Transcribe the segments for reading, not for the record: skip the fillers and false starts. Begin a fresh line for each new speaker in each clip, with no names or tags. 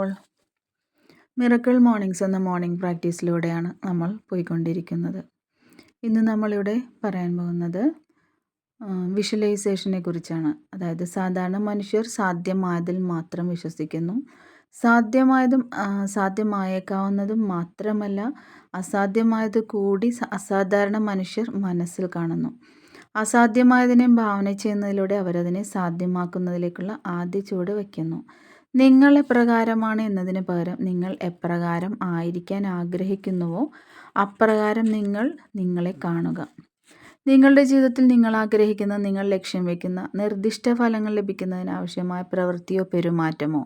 All. Miracle mornings എന്ന morning പ്രാക്ടീസിലൂടെയാണ് നമ്മൾ പോയിക്കൊണ്ടിരിക്കുന്നത്. ഇന്ന് നമ്മളിവിടെ പറയാൻ പോകുന്നത് വിഷ്വലൈസേഷനെ കുറിച്ചാണ്. അതായത് സാധാരണ മനുഷ്യർ സാധ്യമായതിൽ മാത്രം വിശ്വസിക്കുന്നു. സാധ്യമായേക്കാവുന്നതും മാത്രമല്ല, അസാധ്യമായത് കൂടി അസാധാരണ മനുഷ്യർ മനസ്സിൽ കാണുന്നു. അസാധ്യമായതിനെ ഭാവന ചെയ്യുന്നതിലൂടെ അവരതിനെ സാധ്യമാക്കുന്നതിലേക്കുള്ള ആദ്യ ചുവട് വയ്ക്കുന്നു. നിങ്ങൾ എപ്രകാരമാണ് എന്നതിന് പകരം നിങ്ങൾ എപ്രകാരം ആയിരിക്കാൻ ആഗ്രഹിക്കുന്നുവോ അപ്രകാരം നിങ്ങൾ നിങ്ങളെ കാണുക. നിങ്ങളുടെ ജീവിതത്തിൽ നിങ്ങൾ ആഗ്രഹിക്കുന്ന, നിങ്ങൾ ലക്ഷ്യം വയ്ക്കുന്ന നിർദ്ദിഷ്ട ഫലങ്ങൾ ലഭിക്കുന്നതിനാവശ്യമായ പ്രവൃത്തിയോ പെരുമാറ്റമോ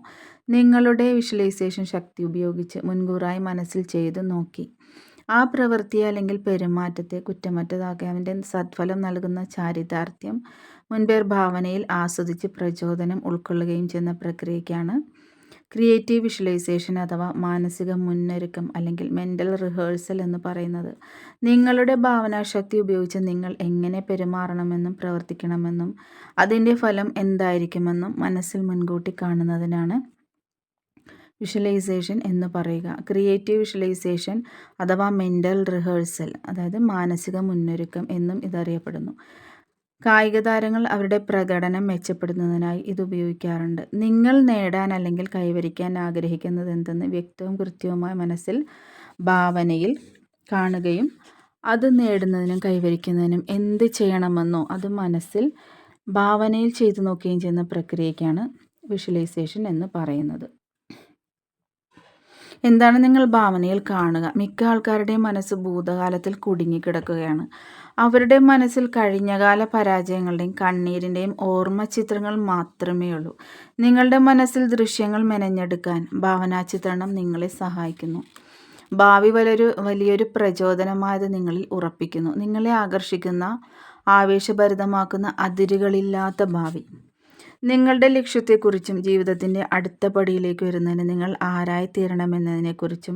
നിങ്ങളുടെ വിഷ്വലൈസേഷൻ ശക്തി ഉപയോഗിച്ച് മുൻകൂറായി മനസ്സിൽ ചെയ്ത് നോക്കി ആ പ്രവൃത്തിയെ അല്ലെങ്കിൽ പെരുമാറ്റത്തെ കുറ്റമറ്റതാക്കി അതിൻ്റെ സത്ഫലം നൽകുന്ന ചാരിതാർത്ഥ്യം മുൻപേ ഭാവനയിൽ ആസ്വദിച്ച് പ്രചോദനം ഉൾക്കൊള്ളുകയും ചെയ്യുന്ന പ്രക്രിയയ്ക്കാണ് ക്രിയേറ്റീവ് വിഷ്വലൈസേഷൻ അഥവാ മാനസിക മുന്നൊരുക്കം അല്ലെങ്കിൽ മെൻ്റൽ റിഹേഴ്സൽ എന്ന് പറയുന്നത്. നിങ്ങളുടെ ഭാവനാശക്തി ഉപയോഗിച്ച് നിങ്ങൾ എങ്ങനെ പെരുമാറണമെന്നും പ്രവർത്തിക്കണമെന്നും അതിൻ്റെ ഫലം എന്തായിരിക്കുമെന്നും മനസ്സിൽ മുൻകൂട്ടി കാണുന്നതിനാണ് വിഷ്വലൈസേഷൻ എന്ന് പറയുക. ക്രിയേറ്റീവ് വിഷ്വലൈസേഷൻ അഥവാ മെൻ്റൽ റിഹേഴ്സൽ, അതായത് മാനസിക മുന്നൊരുക്കം എന്നും ഇതറിയപ്പെടുന്നു. കായിക താരങ്ങൾ അവരുടെ പ്രകടനം മെച്ചപ്പെടുത്തുന്നതിനായി ഇത് ഉപയോഗിക്കാറുണ്ട്. നിങ്ങൾ നേടാൻ അല്ലെങ്കിൽ കൈവരിക്കാൻ ആഗ്രഹിക്കുന്നത് എന്തെന്ന് വ്യക്തവും കൃത്യവുമായ മനസ്സിൽ ഭാവനയിൽ കാണുകയും അത് നേടുന്നതിനും കൈവരിക്കുന്നതിനും എന്ത് ചെയ്യണമെന്നോ അത് മനസ്സിൽ ഭാവനയിൽ ചെയ്തു നോക്കുകയും ചെയ്യുന്ന പ്രക്രിയയ്ക്കാണ് വിഷ്വലൈസേഷൻ എന്ന് പറയുന്നത്. എന്താണ് നിങ്ങൾ ഭാവനയിൽ കാണുക? മിക്ക ആൾക്കാരുടെയും മനസ്സ് ഭൂതകാലത്തിൽ കുടുങ്ങിക്കിടക്കുകയാണ്. അവരുടെ മനസ്സിൽ കഴിഞ്ഞകാല പരാജയങ്ങളുടെയും കണ്ണീരിൻ്റെയും ഓർമ്മ ചിത്രങ്ങൾ മാത്രമേ ഉള്ളൂ. നിങ്ങളുടെ മനസ്സിൽ ദൃശ്യങ്ങൾ മെനഞ്ഞെടുക്കാൻ ഭാവനാചിത്രണം നിങ്ങളെ സഹായിക്കുന്നു. ഭാവി വലിയൊരു പ്രചോദനമായത് നിങ്ങളിൽ ഉറപ്പിക്കുന്നു. നിങ്ങളെ ആകർഷിക്കുന്ന, ആവേശഭരിതമാക്കുന്ന, അതിരുകളില്ലാത്ത ഭാവി. നിങ്ങളുടെ ലക്ഷ്യത്തെക്കുറിച്ചും ജീവിതത്തിൻ്റെ അടുത്ത പടിയിലേക്ക് വരുന്നതിന് നിങ്ങൾ ആരായിത്തീരണമെന്നതിനെക്കുറിച്ചും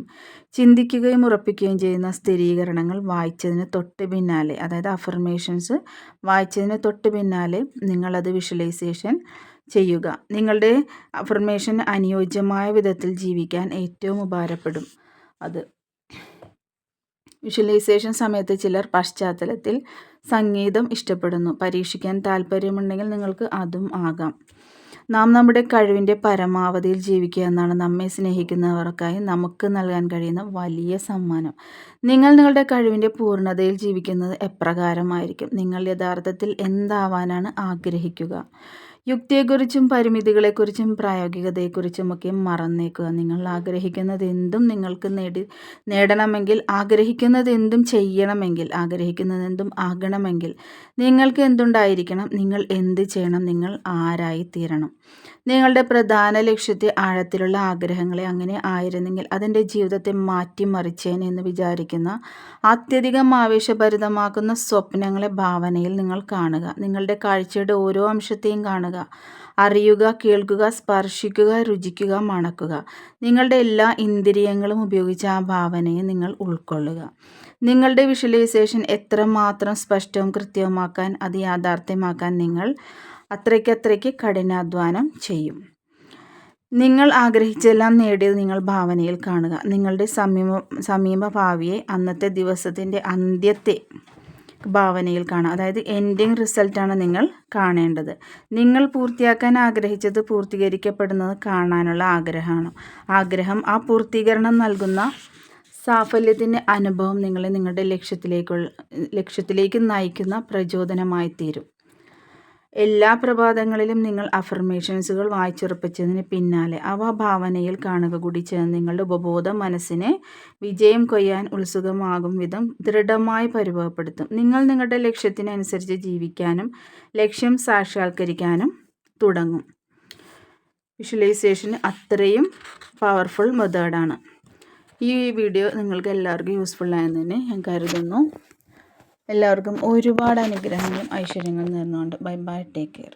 ചിന്തിക്കുകയും ഉറപ്പിക്കുകയും ചെയ്യുന്ന സ്ഥിരീകരണങ്ങൾ വായിച്ചതിന് തൊട്ട് പിന്നാലെ, അതായത് അഫർമേഷൻസ് വായിച്ചതിന് തൊട്ട് പിന്നാലെ നിങ്ങളത് വിഷ്വലൈസേഷൻ ചെയ്യുക. നിങ്ങളുടെ അഫർമേഷൻ അനുയോജ്യമായ വിധത്തിൽ ജീവിക്കാൻ ഏറ്റവും ഉപകാരപ്പെടും അത്. വിഷ്വലൈസേഷൻ സമയത്ത് ചിലർ പശ്ചാത്തലത്തിൽ സംഗീതം ഇഷ്ടപ്പെടുന്നു. പരീക്ഷിക്കാൻ താല്പര്യമുണ്ടെങ്കിൽ നിങ്ങൾക്ക് അതും ആകാം. നാം നമ്മുടെ കഴിവിൻ്റെ പരമാവധിയിൽ ജീവിക്കുക എന്നാണ് നമ്മെ സ്നേഹിക്കുന്നവർക്കായി നമുക്ക് നൽകാൻ കഴിയുന്ന വലിയ സമ്മാനം. നിങ്ങൾ നിങ്ങളുടെ കഴിവിൻ്റെ പൂർണ്ണതയിൽ ജീവിക്കുന്നത് എപ്രകാരമായിരിക്കും? നിങ്ങൾ യഥാർത്ഥത്തിൽ എന്താവാനാണ് ആഗ്രഹിക്കുക? യുക്തിയെക്കുറിച്ചും പരിമിതികളെക്കുറിച്ചും പ്രായോഗികതയെക്കുറിച്ചുമൊക്കെ മറന്നേക്കുക. നിങ്ങൾ ആഗ്രഹിക്കുന്നതെന്തും നിങ്ങൾക്ക് നേടണമെങ്കിൽ, ആഗ്രഹിക്കുന്നതെന്തും ചെയ്യണമെങ്കിൽ, ആഗ്രഹിക്കുന്നതെന്തും ആകണമെങ്കിൽ നിങ്ങൾക്ക് എന്തുണ്ടായിരിക്കണം? നിങ്ങൾ എന്ത് ചെയ്യണം? നിങ്ങൾ ആരായിത്തീരണം. നിങ്ങളുടെ പ്രധാന ലക്ഷ്യത്തെ, ആഴത്തിലുള്ള ആഗ്രഹങ്ങളെ അങ്ങനെ ആയിരുന്നെങ്കിൽ അതിൻ്റെ ജീവിതത്തെ മാറ്റിമറിച്ചേനെ എന്ന് വിചാരിക്കുന്ന, അത്യധികം ആവേശഭരിതമാക്കുന്ന സ്വപ്നങ്ങളെ ഭാവനയിൽ നിങ്ങൾ കാണുക. നിങ്ങളുടെ കാഴ്ചയുടെ ഓരോ അംശത്തെയും കാണുക. അറിയുക, കേൾക്കുക, സ്പർശിക്കുക, രുചിക്കുക, മണക്കുക. നിങ്ങളുടെ എല്ലാ ഇന്ദ്രിയങ്ങളും ഉപയോഗിച്ച് ആ ഭാവനയെ നിങ്ങൾ ഉൾക്കൊള്ളുക. നിങ്ങളുടെ വിഷ്വലൈസേഷൻ എത്രമാത്രം സ്പഷ്ടവും കൃത്യവുമാക്കാൻ, അത് യാഥാർത്ഥ്യമാക്കാൻ നിങ്ങൾ അത്രയ്ക്കത്രയ്ക്ക് കഠിനാധ്വാനം ചെയ്യും. നിങ്ങൾ ആഗ്രഹിച്ചെല്ലാം നേടിയത് നിങ്ങൾ ഭാവനയിൽ കാണുക. നിങ്ങളുടെ സമീപ ഭാവിയെ, അന്നത്തെ ദിവസത്തിൻ്റെ അന്ത്യത്തെ ഭാവനയിൽ കാണുക. അതായത് എൻഡിങ് റിസൾട്ടാണ് നിങ്ങൾ കാണേണ്ടത്. നിങ്ങൾ പൂർത്തിയാക്കാൻ ആഗ്രഹിച്ചത് പൂർത്തീകരിക്കപ്പെടുന്നത് കാണാനുള്ള ആഗ്രഹം ആ പൂർത്തീകരണം നൽകുന്ന സാഫല്യത്തിൻ്റെ അനുഭവം നിങ്ങളെ നിങ്ങളുടെ ലക്ഷ്യത്തിലേക്ക് നയിക്കുന്ന പ്രചോദനമായി തീരും. എല്ലാ പ്രഭാതങ്ങളിലും നിങ്ങൾ അഫർമേഷൻസുകൾ വായിച്ചുറപ്പിച്ചതിന് പിന്നാലെ അവ ഭാവനയിൽ കാണുക കൂടി ചെയ്യുന്ന നിങ്ങളുടെ ഉപബോധ മനസ്സിനെ വിജയം കൊയ്യാൻ ഉത്സുകമാകും വിധം ദൃഢമായി പരിഭവപ്പെടുത്തും. നിങ്ങൾ നിങ്ങളുടെ ലക്ഷ്യത്തിനനുസരിച്ച് ജീവിക്കാനും ലക്ഷ്യം സാക്ഷാത്കരിക്കാനും തുടങ്ങും. വിഷ്വലൈസേഷൻ അത്രയും പവർഫുൾ മെത്തേഡാണ്. ഈ വീഡിയോ നിങ്ങൾക്ക് എല്ലാവർക്കും യൂസ്ഫുള്ളായെന്ന് തന്നെ ഞാൻ കരുതുന്നു. എല്ലാവർക്കും ഒരുപാട് അനുഗ്രഹങ്ങളും ഐശ്വര്യങ്ങളും നേർന്നുകൊണ്ട് ബൈ ബൈ, ടേക്ക് കെയർ.